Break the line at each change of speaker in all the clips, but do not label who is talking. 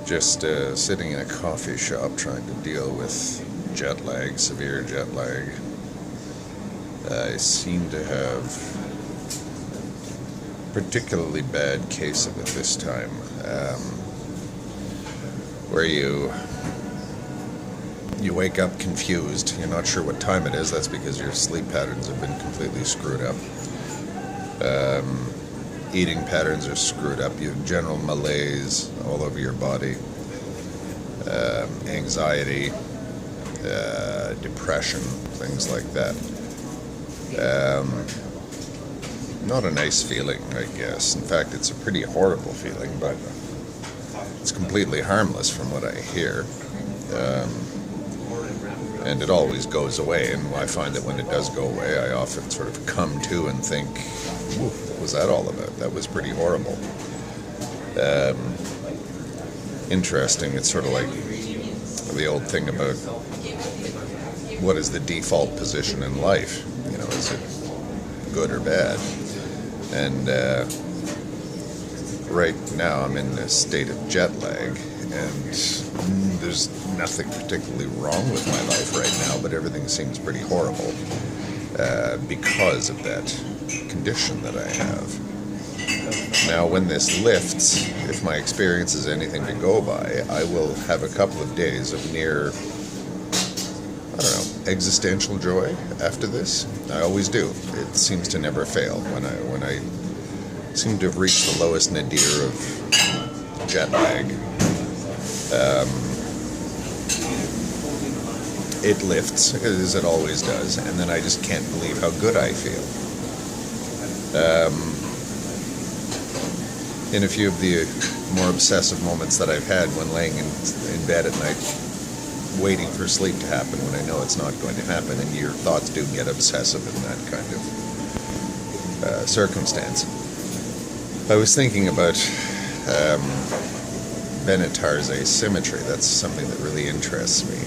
Just sitting in a coffee shop trying to deal with jet lag, severe jet lag. I seem to have a particularly bad case of it this time, where you wake up confused. You're not sure what time it is. That's because your sleep patterns have been completely screwed up. Eating patterns are screwed up. You have general malaise all over your body, anxiety, depression, things like that. Not a nice feeling, I guess. In fact, it's a pretty horrible feeling, but it's completely harmless from what I hear. And it always goes away, and I find that when it does go away, I often sort of come to and think, what was that all about? That was pretty horrible. Interesting. It's sort of like the old thing about what is the default position in life? You know, is it good or bad? And right now I'm in a state of jet lag, and there's nothing particularly wrong with my life right now, but everything seems pretty horrible because of that condition that I have. Now, when this lifts, if my experience is anything to go by, I will have a couple of days of near, I don't know, existential joy after this. I always do. It seems to never fail. When I seem to have reached the lowest nadir of jet lag, it lifts, as it always does, and then I just can't believe how good I feel. In a few of the more obsessive moments that I've had when laying in bed at night, waiting for sleep to happen when I know it's not going to happen, and your thoughts do get obsessive in that kind of circumstance. I was thinking about Benatar's asymmetry. That's something that really interests me,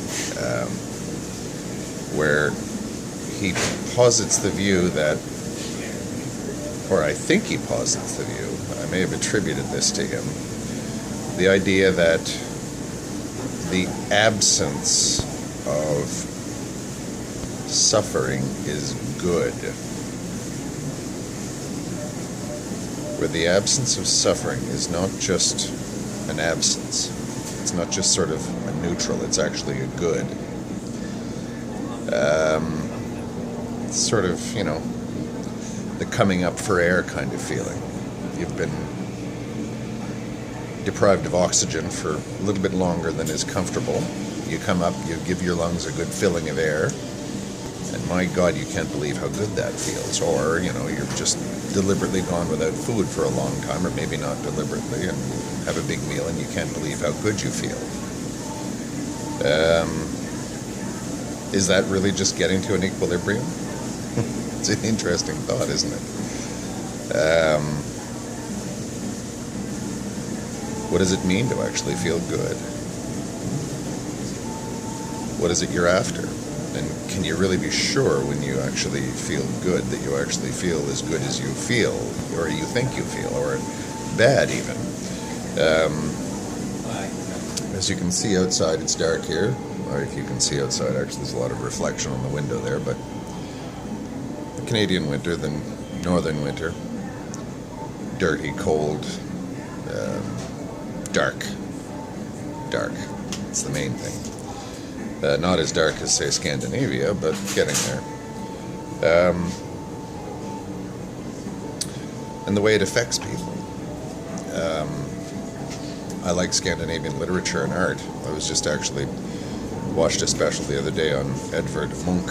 where he posits the view that, or I think he posits the view, I may have attributed this to him, the idea that the absence of suffering is good. Where the absence of suffering is not just an absence. It's not just sort of a neutral, it's actually a good. It's sort of, you know, the coming up for air kind of feeling. You've been deprived of oxygen for a little bit longer than is comfortable. You come up, you give your lungs a good filling of air, and my God, you can't believe how good that feels. Or, you know, you're just deliberately gone without food for a long time, or maybe not deliberately, and have a big meal, and you can't believe how good you feel. Is that really just getting to an equilibrium? It's an interesting thought, isn't it? What does it mean to actually feel good? What is it you're after? And can you really be sure when you actually feel good that you actually feel as good as you feel, or you think you feel, or bad even? As you can see outside, it's dark here. Or if you can see outside, actually there's a lot of reflection on the window there, but Canadian winter than northern winter. Dirty, cold, dark. It's the main thing. Not as dark as, say, Scandinavia, but getting there. And the way it affects people. I like Scandinavian literature and art. I was just actually watched a special the other day on Edvard Munch,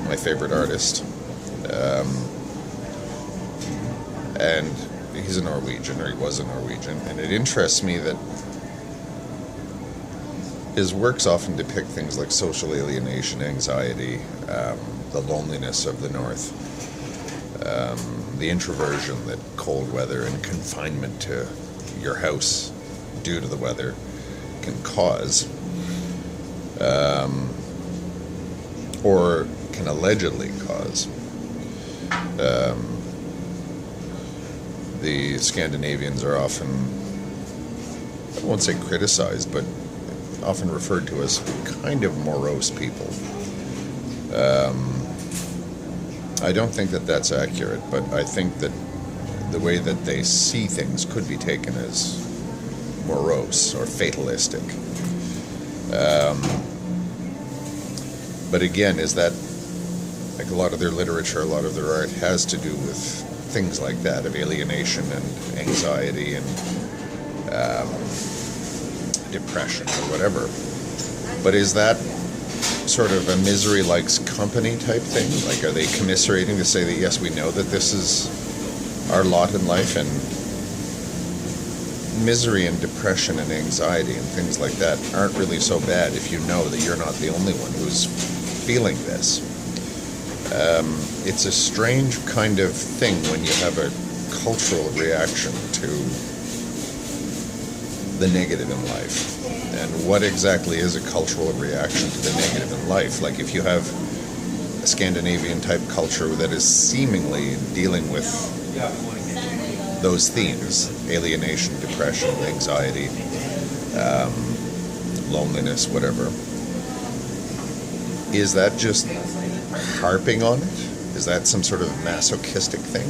my favorite artist. And he's a Norwegian, or he was a Norwegian, and it interests me that his works often depict things like social alienation, anxiety, the loneliness of the North, the introversion that cold weather and confinement to your house due to the weather can cause, or can allegedly cause. The Scandinavians are often I won't say criticized, but often referred to as kind of morose people. I don't think that that's accurate, but I think that the way that they see things could be taken as morose or fatalistic. But again, is that, like a lot of their literature, a lot of their art has to do with things like that, of alienation and anxiety and depression or whatever. But is that sort of a misery likes company type thing? Like, are they commiserating to say that, yes, we know that this is our lot in life, and misery and depression and anxiety and things like that aren't really so bad if you know that you're not the only one who's feeling this. It's a strange kind of thing when you have a cultural reaction to the negative in life. And what exactly is a cultural reaction to the negative in life? Like, if you have a Scandinavian type culture that is seemingly dealing with those themes, alienation, depression, anxiety, loneliness, whatever, is that just harping on it? Is that some sort of masochistic thing?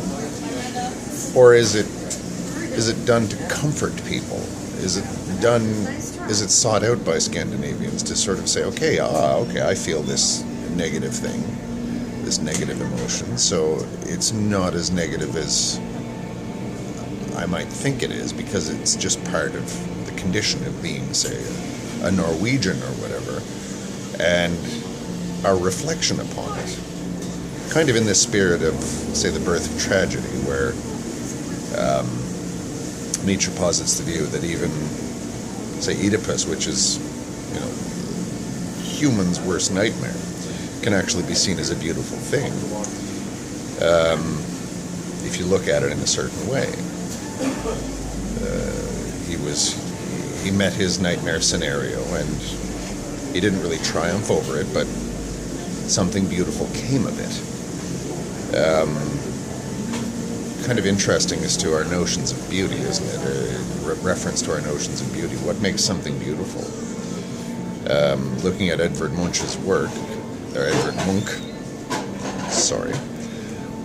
Or is it done to comfort people? Is it sought out by Scandinavians to sort of say, okay, I feel this negative thing, this negative emotion, so it's not as negative as I might think it is, because it's just part of the condition of being, say, a Norwegian or whatever, and our reflection upon it. Kind of in the spirit of, say, The Birth of Tragedy, where Nietzsche posits the view that even, say, Oedipus, which is, human's worst nightmare, can actually be seen as a beautiful thing if you look at it in a certain way. He met his nightmare scenario, and he didn't really triumph over it, but something beautiful came of it. Kind of interesting as to our notions of beauty, isn't it? Reference to our notions of beauty. What makes something beautiful? Looking at Edvard Munch's work, or Edvard Munch, sorry,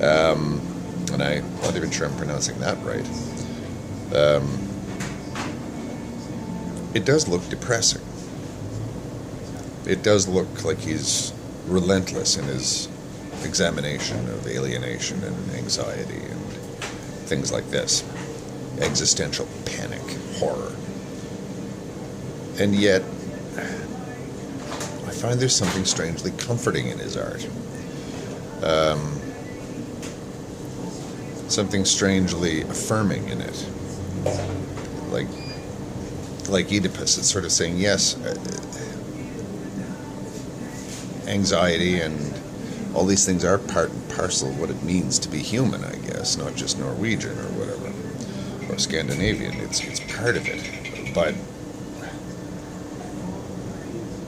and I'm not even sure I'm pronouncing that right. It does look depressing. It does look like he's relentless in his examination of alienation and anxiety and things like this. Existential panic, horror. And yet, I find there's something strangely comforting in his art. Something strangely affirming in it. Like Oedipus, it's sort of saying, yes, anxiety and all these things are part and parcel of what it means to be human, I guess, not just Norwegian or whatever, or Scandinavian. It's part of it. But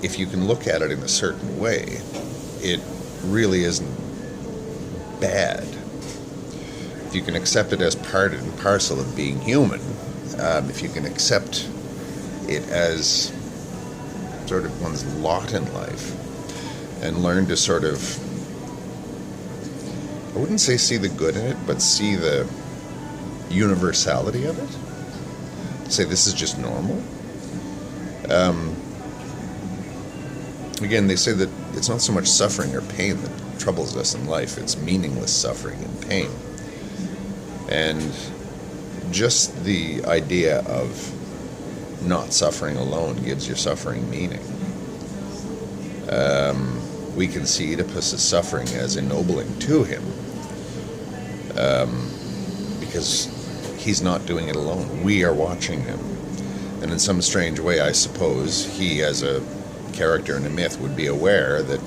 if you can look at it in a certain way, it really isn't bad. If you can accept it as part and parcel of being human, if you can accept it as sort of one's lot in life, and learn to sort of, I wouldn't say see the good in it, but see the universality of it. Say this is just normal. Again, they say that it's not so much suffering or pain that troubles us in life, it's meaningless suffering and pain. And just the idea of not suffering alone gives your suffering meaning. We can see Oedipus' suffering as ennobling to him, because he's not doing it alone. We are watching him. And in some strange way, I suppose, he as a character in a myth would be aware that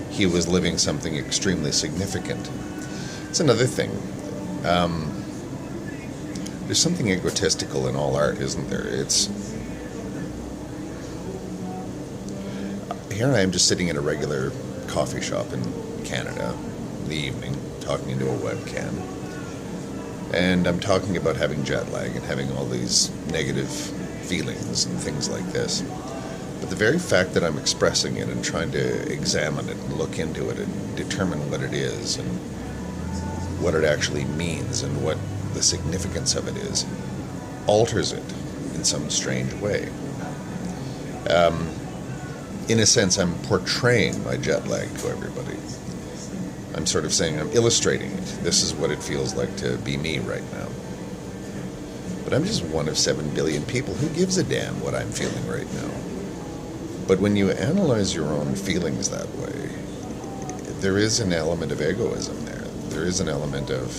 he was living something extremely significant. It's another thing. There's something egotistical in all art, isn't there? Here I am just sitting in a regular coffee shop in Canada in the evening, talking into a webcam. And I'm talking about having jet lag and having all these negative feelings and things like this. But the very fact that I'm expressing it and trying to examine it and look into it and determine what it is and what it actually means and what the significance of it is, alters it in some strange way. In a sense, I'm portraying my jet lag to everybody. I'm sort of saying, I'm illustrating it. This is what it feels like to be me right now. But I'm just one of 7 billion people. Who gives a damn what I'm feeling right now? But when you analyze your own feelings that way, there is an element of egoism there. There is an element of,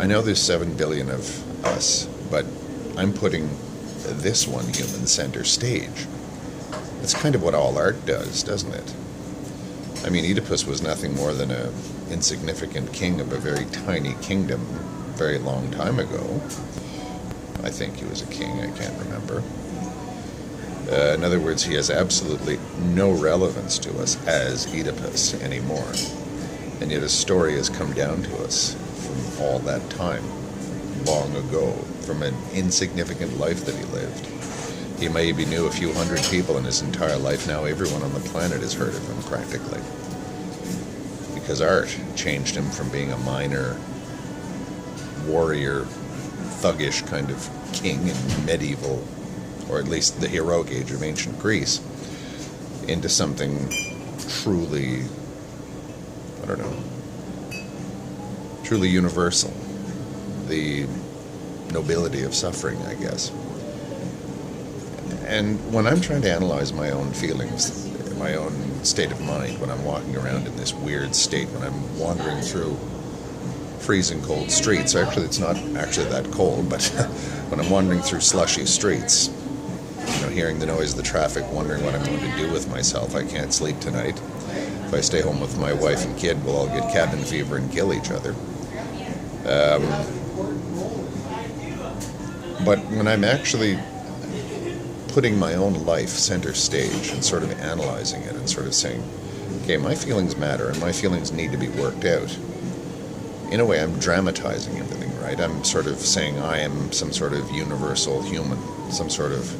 I know there's 7 billion of us, but I'm putting this one human center stage. That's kind of what all art does, doesn't it? I mean, Oedipus was nothing more than an insignificant king of a very tiny kingdom a very long time ago. I think he was a king, I can't remember. In other words, he has absolutely no relevance to us as Oedipus anymore. And yet his story has come down to us from all that time, long ago, from an insignificant life that he lived. He maybe knew a few hundred people in his entire life. Now everyone on the planet has heard of him, practically. Because art changed him from being a minor, warrior, thuggish kind of king in medieval, or at least the heroic age of ancient Greece, into something truly, I don't know, truly universal. The nobility of suffering, I guess. And when I'm trying to analyze my own feelings, my own state of mind, when I'm walking around in this weird state, when I'm wandering through freezing cold streets, actually it's not actually that cold, but when I'm wandering through slushy streets, you know, hearing the noise of the traffic, wondering what I'm going to do with myself, I can't sleep tonight. If I stay home with my wife and kid, we'll all get cabin fever and kill each other. But when I'm actually putting my own life center stage and sort of analyzing it and sort of saying, okay, my feelings matter and my feelings need to be worked out. In a way, I'm dramatizing everything, right? I'm sort of saying I am some sort of universal human, some sort of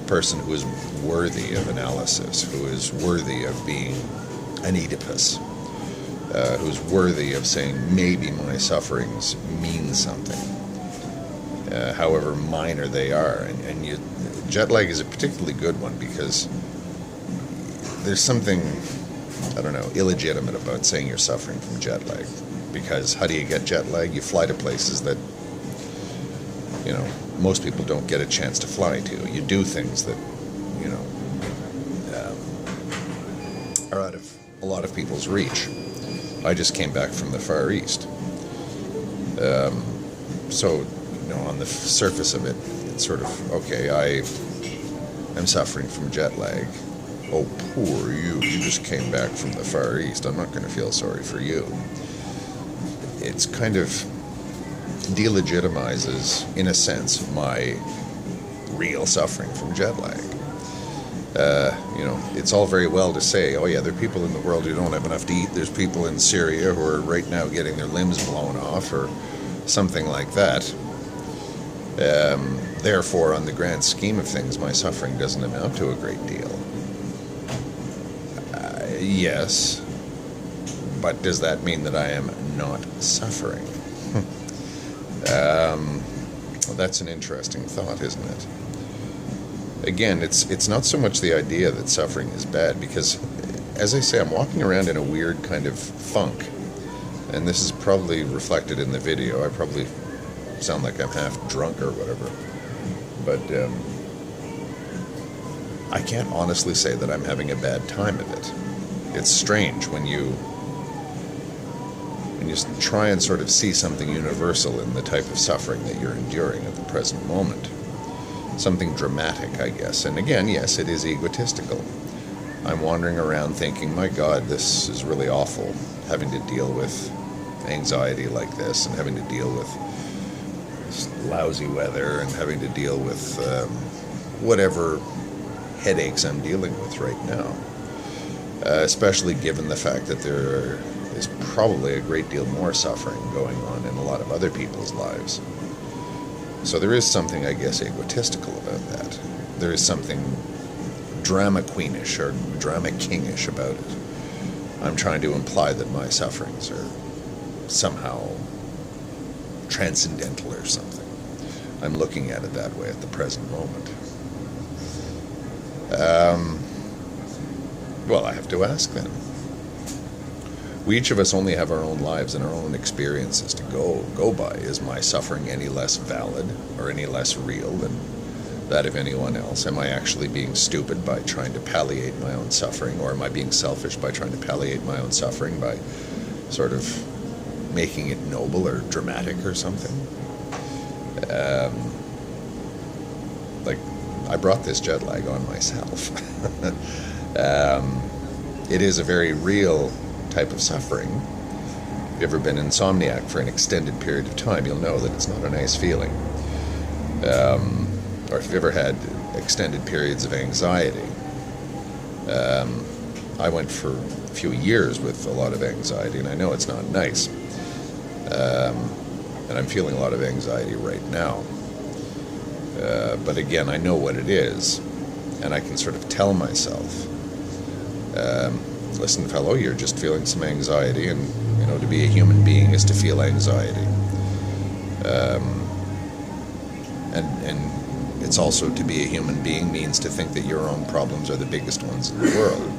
person who is worthy of analysis, who is worthy of being an Oedipus, who's worthy of saying maybe my sufferings mean something, however minor they are. And jet lag is a particularly good one because there's something, I don't know, illegitimate about saying you're suffering from jet lag. Because how do you get jet lag? You fly to places that, you know, most people don't get a chance to fly to. You do things that, you know, are out of a lot of people's reach. I just came back from the Far East. So, you know, on the surface of it, it's sort of, okay, I'm suffering from jet lag. Oh, poor you. You just came back from the Far East. I'm not going to feel sorry for you. It's kind of delegitimizes, in a sense, my real suffering from jet lag. You know, it's all very well to say, oh yeah, there are people in the world who don't have enough to eat. There's people in Syria who are right now getting their limbs blown off or something like that. Therefore, on the grand scheme of things, my suffering doesn't amount to a great deal. Yes, but does that mean that I am not suffering? Well, that's an interesting thought, isn't it? Again, it's not so much the idea that suffering is bad, because, as I say, I'm walking around in a weird kind of funk, and this is probably reflected in the video. I probably sound like I'm half drunk or whatever, but I can't honestly say that I'm having a bad time of it. It's strange when you try and sort of see something universal in the type of suffering that you're enduring at the present moment. Something dramatic, I guess. And again, yes, it is egotistical. I'm wandering around thinking, my God, this is really awful, having to deal with anxiety like this, and having to deal with lousy weather, and having to deal with whatever headaches I'm dealing with right now. Especially given the fact that there is there's probably a great deal more suffering going on in a lot of other people's lives. So there is something, I guess, egotistical about that. There is something drama queenish or drama kingish about it. I'm trying to imply that my sufferings are somehow transcendental or something. I'm looking at it that way at the present moment. Well, I have to ask then. We each of us only have our own lives and our own experiences to go by. Is my suffering any less valid or any less real than that of anyone else? Am I actually being stupid by trying to palliate my own suffering, or am I being selfish by trying to palliate my own suffering by sort of making it noble or dramatic or something? Like, I brought this jet lag on myself. It is a very real type of suffering. If you've ever been insomniac for an extended period of time, you'll know that it's not a nice feeling. Or if you've ever had extended periods of anxiety. I went for a few years with a lot of anxiety, and I know it's not nice. And I'm feeling a lot of anxiety right now. But again, I know what it is, and I can sort of tell myself, listen, fellow, you're just feeling some anxiety, and, you know, to be a human being is to feel anxiety. And it's also, to be a human being means to think that your own problems are the biggest ones in the world.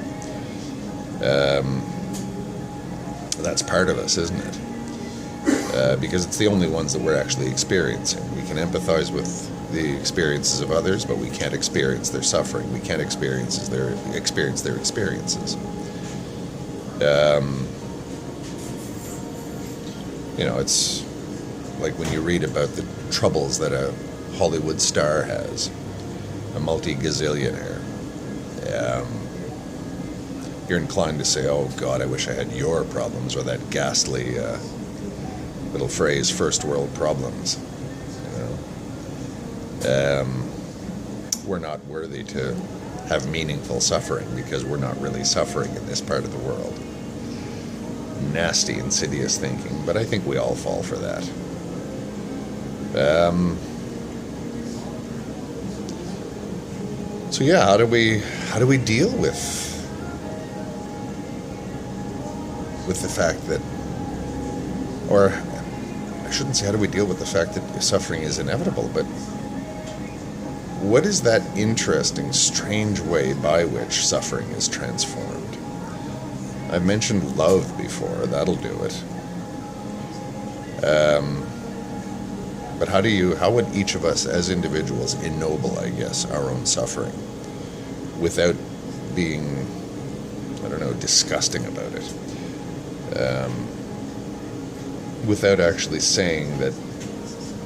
That's part of us, isn't it? Because it's the only ones that we're actually experiencing. We can empathize with the experiences of others, but we can't experience their suffering. We can't experience their experiences. You know, it's like when you read about the troubles that a Hollywood star has, a multi-gazillionaire. You're inclined to say, oh God, I wish I had your problems, or that ghastly little phrase, first world problems. You know? We're not worthy to have meaningful suffering because we're not really suffering in this part of the world. Nasty, insidious thinking, but I think we all fall for that. So yeah, how do we deal with the fact that, or I shouldn't say how do we deal with the fact that suffering is inevitable, but what is that interesting, strange way by which suffering is transformed? I've mentioned love before, that'll do it. But how would each of us as individuals ennoble, I guess, our own suffering without being, I don't know, disgusting about it? Without actually saying that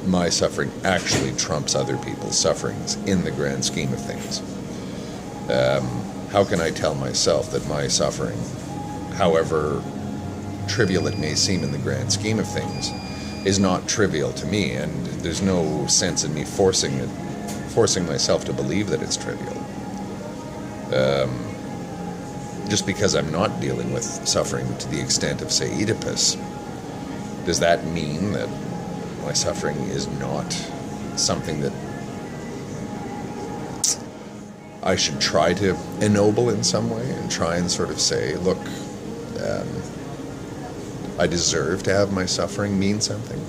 my suffering actually trumps other people's sufferings in the grand scheme of things. How can I tell myself that my suffering, however trivial it may seem in the grand scheme of things, is not trivial to me, and there's no sense in me forcing myself to believe that it's trivial. Just because I'm not dealing with suffering to the extent of, say, Oedipus, does that mean that my suffering is not something that I should try to ennoble in some way and try and sort of say, look, I deserve to have my suffering mean something?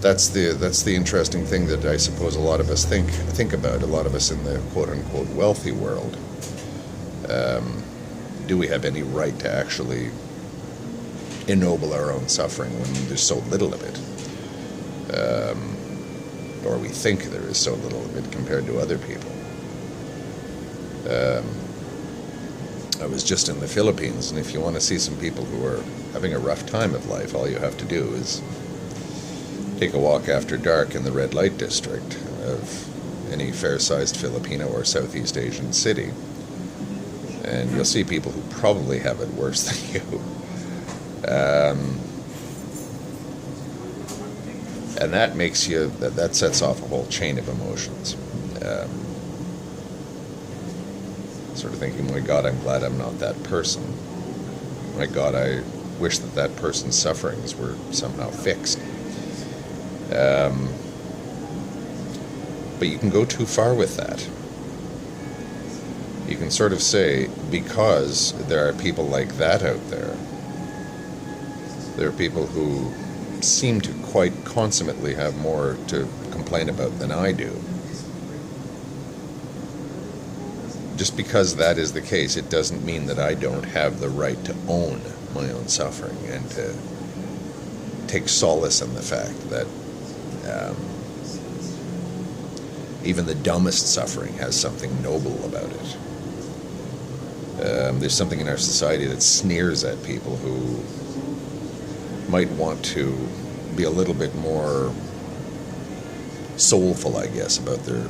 That's the interesting thing that I suppose a lot of us think about, a lot of us in the quote-unquote wealthy world. Do we have any right to actually ennoble our own suffering when there's so little of it? Or we think there is so little of it compared to other people. I was just in the Philippines, and if you want to see some people who are having a rough time of life, all you have to do is take a walk after dark in the red light district of any fair-sized Filipino or Southeast Asian city, and you'll see people who probably have it worse than you. And that makes you, that sets off a whole chain of emotions. sort of thinking, my God, I'm glad I'm not that person. My God, I wish that that person's sufferings were somehow fixed. But you can go too far with that. You can sort of say, because there are people like that out there, there are people who seem to quite consummately have more to complain about than I do. Just because that is the case, it doesn't mean that I don't have the right to own my own suffering and to take solace in the fact that even the dumbest suffering has something noble about it. There's something in our society that sneers at people who might want to be a little bit more soulful, I guess, about the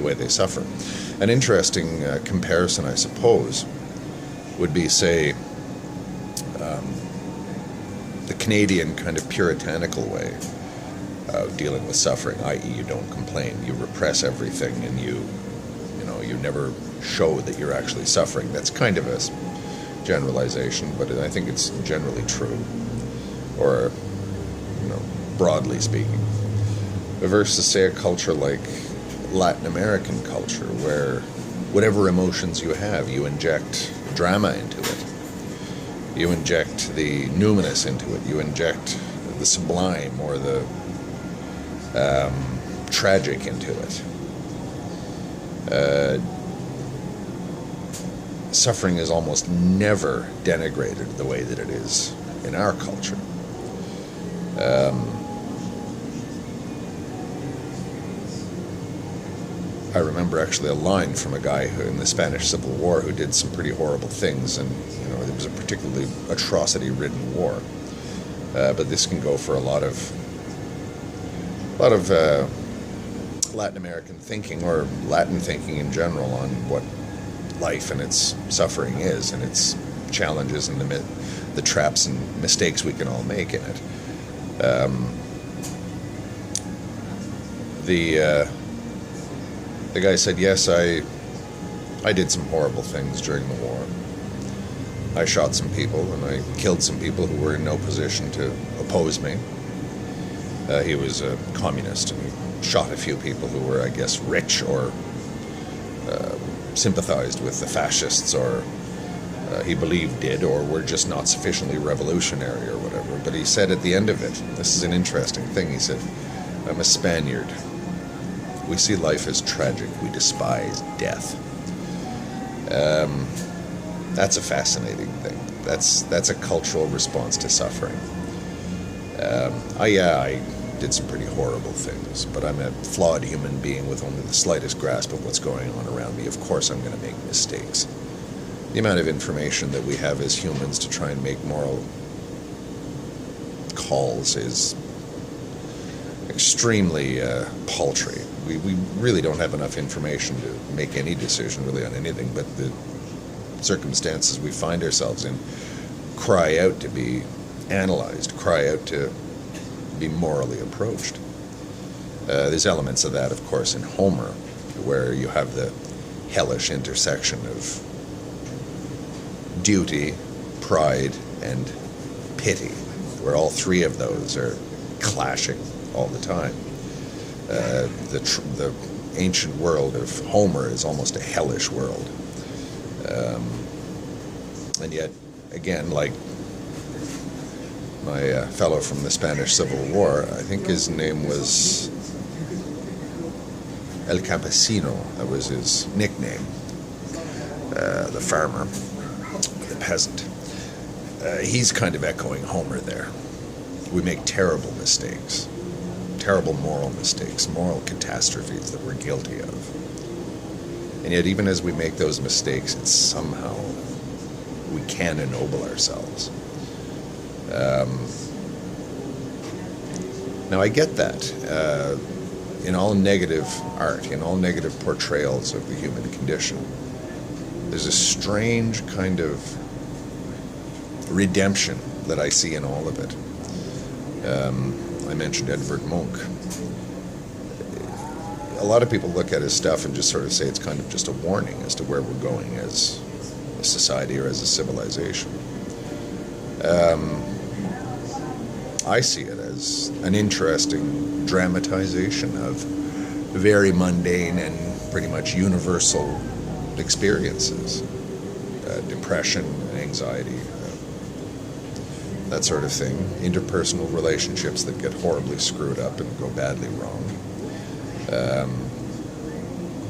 way they suffer. An interesting comparison, I suppose, would be, say, the Canadian kind of puritanical way of dealing with suffering, i.e. you don't complain, you repress everything, and you never show that you're actually suffering. That's kind of a generalization, but I think it's generally true, or broadly speaking. Versus, say, a culture like Latin American culture, where whatever emotions you have, you inject drama into it. You inject the numinous into it. You inject the sublime or the tragic into it. Suffering is almost never denigrated the way that it is in our culture. I remember actually a line from a guy who, in the Spanish Civil War, who did some pretty horrible things, and it was a particularly atrocity-ridden war. But this can go for a lot of Latin American thinking, or Latin thinking in general, on what life and its suffering is, and its challenges and the traps and mistakes we can all make in it. The guy said, yes, I did some horrible things during the war. I shot some people, and I killed some people who were in no position to oppose me. He was a communist, and he shot a few people who were, I guess, rich or sympathized with the fascists, or he believed did, or were just not sufficiently revolutionary or whatever. But he said at the end of it, this is an interesting thing, he said, I'm a Spaniard. We see life as tragic. We despise death. That's a fascinating thing. That's a cultural response to suffering. I did some pretty horrible things, but I'm a flawed human being with only the slightest grasp of what's going on around me. Of course I'm going to make mistakes. The amount of information that we have as humans to try and make moral calls is extremely paltry. We really don't have enough information to make any decision really on anything, but the circumstances we find ourselves in cry out to be analyzed, cry out to be morally approached. There's elements of that, of course, in Homer, where you have the hellish intersection of duty, pride, and pity, where all three of those are clashing all the time. The ancient world of Homer is almost a hellish world. And yet, again, like my fellow from the Spanish Civil War, I think his name was El Campesino, that was his nickname, the farmer, the peasant. He's kind of echoing Homer there. We make terrible mistakes, terrible moral mistakes, moral catastrophes that we're guilty of. And yet, even as we make those mistakes, it's somehow we can ennoble ourselves. Now, I get that. In all negative art, in all negative portrayals of the human condition, there's a strange kind of redemption that I see in all of it. I mentioned Edvard Munch. a lot of people look at his stuff and just sort of say it's kind of just a warning as to where we're going as a society or as a civilization. I see it as an interesting dramatization of very mundane and pretty much universal experiences. Depression, anxiety, that sort of thing. Interpersonal relationships that get horribly screwed up and go badly wrong.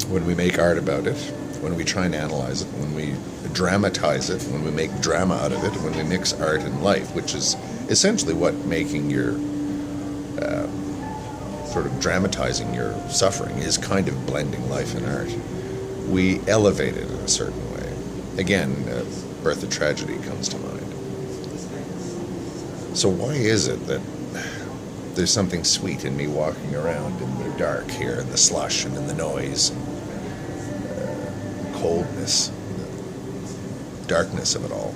When we make art about it, when we try and analyze it, when we dramatize it, when we make drama out of it, when we mix art and life, which is essentially what making your sort of dramatizing your suffering is, kind of blending life and art. We elevate it in a certain way. Again, Birth of Tragedy comes to mind. So why is it that there's something sweet in me walking around in the dark here, in the slush and in the noise and coldness, the darkness of it all,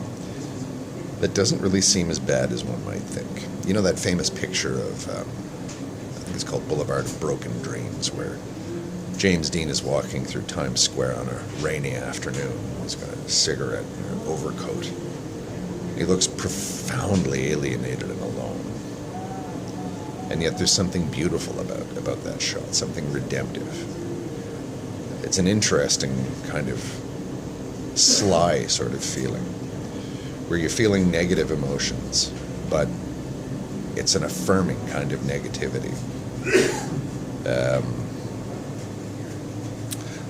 that doesn't really seem as bad as one might think? You know that famous picture of, I think it's called Boulevard of Broken Dreams, where James Dean is walking through Times Square on a rainy afternoon. He's got a cigarette and an overcoat. He looks profoundly alienated and alone. And yet there's something beautiful about that shot, something redemptive. It's an interesting kind of sly sort of feeling, where you're feeling negative emotions, but it's an affirming kind of negativity.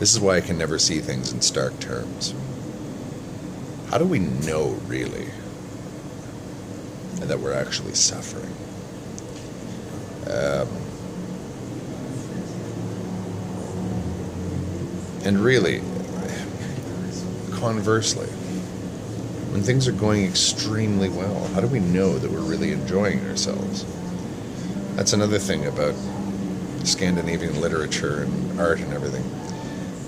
This is why I can never see things in stark terms. How do we know, really, that we're actually suffering? And really, conversely, when things are going extremely well, how do we know that we're really enjoying ourselves? That's another thing about Scandinavian literature and art and everything.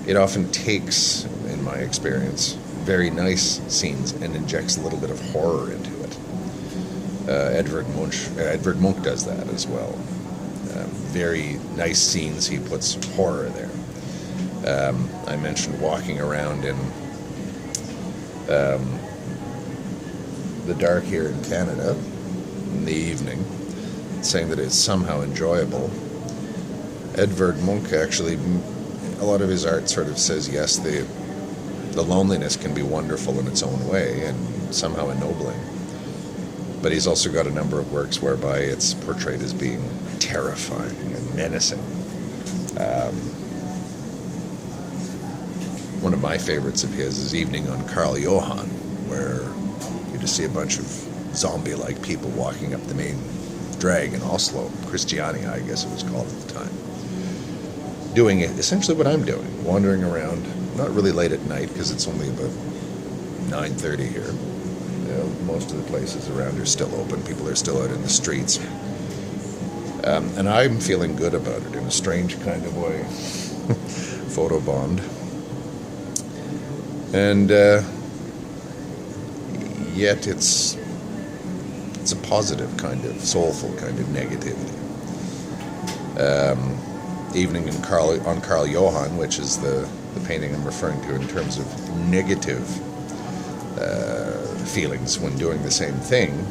It often takes, in my experience, very nice scenes and injects a little bit of horror into it. Edvard Munch does that as well. Very nice scenes, he puts horror there. I mentioned walking around in the dark here in Canada in the evening, saying that it's somehow enjoyable. Edvard Munch actually, a lot of his art sort of says, yes, the loneliness can be wonderful in its own way and somehow ennobling. But he's also got a number of works whereby it's portrayed as being terrifying and menacing. One of my favorites of his is Evening on Karl Johan, where you just see a bunch of zombie-like people walking up the main drag in Oslo, Christiania, I guess it was called at the time, doing essentially what I'm doing, wandering around, not really late at night because it's only about 9:30 here. Most of the places around are still open. People are still out in the streets. And I'm feeling good about it in a strange kind of way. Photobond. And yet it's a positive kind of, soulful kind of negativity. Evening on Karl Johan, which is the painting I'm referring to in terms of negative feelings when doing the same thing,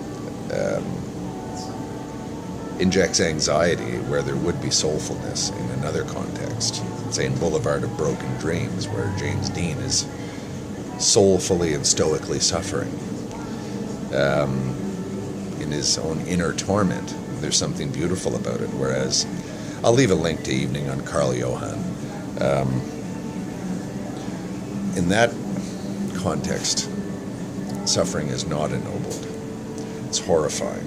injects anxiety where there would be soulfulness in another context. Say in Boulevard of Broken Dreams, where James Dean is soulfully and stoically suffering in his own inner torment. There's something beautiful about it, whereas I'll leave a link to Evening on Karl Johan. In that context, suffering is not ennobled. It's horrifying.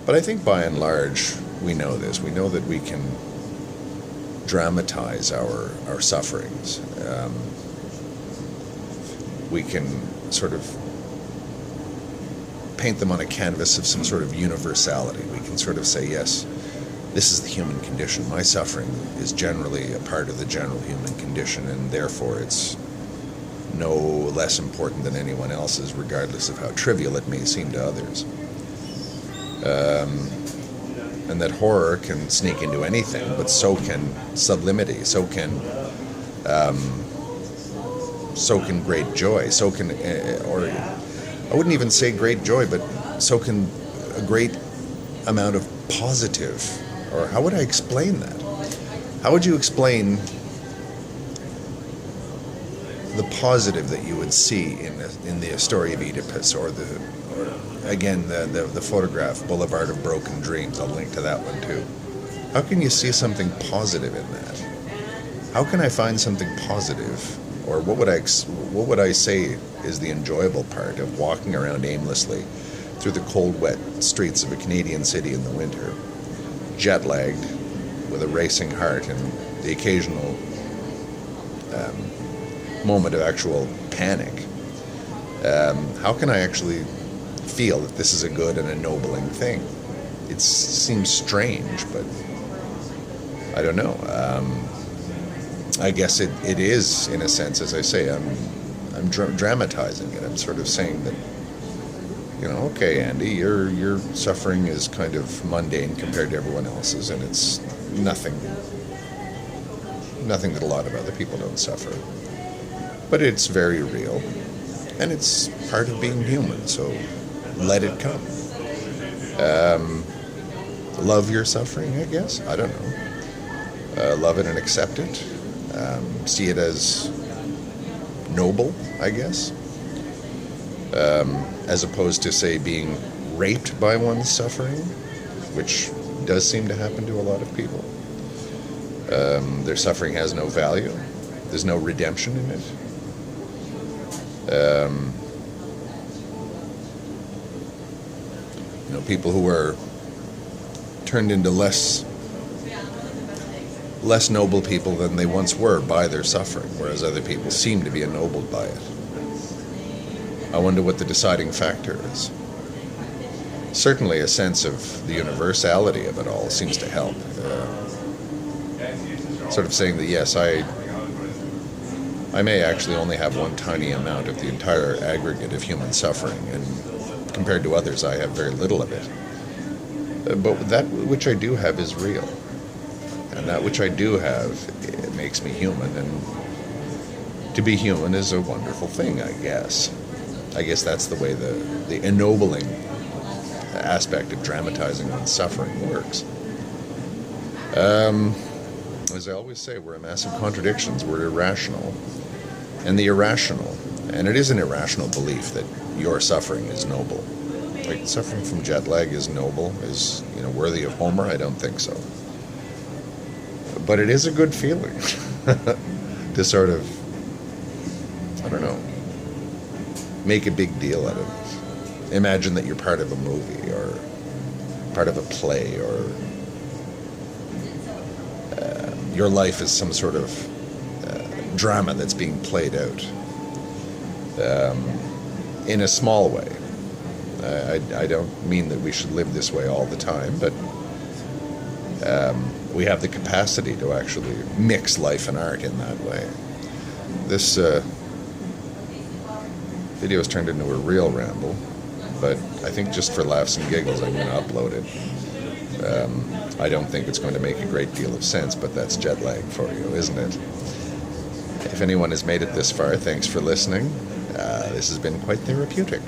But I think by and large, we know this. We know that we can dramatize our sufferings. We can sort of paint them on a canvas of some sort of universality. We can sort of say, yes, this is the human condition. My suffering is generally a part of the general human condition, and therefore it's no less important than anyone else's, regardless of how trivial it may seem to others. and that horror can sneak into anything, but so can sublimity, so can great joy, so can, or I wouldn't even say great joy, but so can a great amount of positive, or how would I explain that? How would you explain the positive that you would see in the story of Oedipus, or again the photograph Boulevard of Broken Dreams? I'll link to that one too. How can you see something positive in that? How can I find something positive, or what would I say is the enjoyable part of walking around aimlessly through the cold, wet streets of a Canadian city in the winter, jet lagged, with a racing heart and the occasional moment of actual panic? How can I actually feel that this is a good and ennobling thing? It seems strange, but I don't know. I guess it is, in a sense, as I say, I'm dramatizing it. I'm sort of saying that, okay, Andy, your suffering is kind of mundane compared to everyone else's, and it's nothing that a lot of other people don't suffer. But it's very real, and it's part of being human, so let it come. Love your suffering, I guess. I don't know. Love it and accept it. See it as noble, I guess. As opposed to, say, being raped by one's suffering, which does seem to happen to a lot of people. Their suffering has no value. There's no redemption in it. People who are turned into less noble people than they once were by their suffering, whereas other people seem to be ennobled by it. I wonder what the deciding factor is. Certainly a sense of the universality of it all seems to help. Sort of saying that, yes, I may actually only have one tiny amount of the entire aggregate of human suffering, and compared to others, I have very little of it. But that which I do have is real. And that which I do have, it makes me human. And to be human is a wonderful thing, I guess. I guess that's the way the ennobling aspect of dramatizing one's suffering works. As I always say, we're a mass of contradictions. We're irrational. And the irrational, and it is an irrational belief that your suffering is noble. Like, suffering from jet lag is noble, is worthy of Homer? I don't think so. But it is a good feeling to sort of, I don't know, make a big deal out of it. Imagine that you're part of a movie, or part of a play, or your life is some sort of drama that's being played out in a small way. I don't mean that we should live this way all the time, but we have the capacity to actually mix life and art in that way. This video has turned into a real ramble, but I think just for laughs and giggles I'm going to upload it. I don't think it's going to make a great deal of sense, but that's jet lag for you, isn't it? If anyone has made it this far, thanks for listening. This has been quite therapeutic.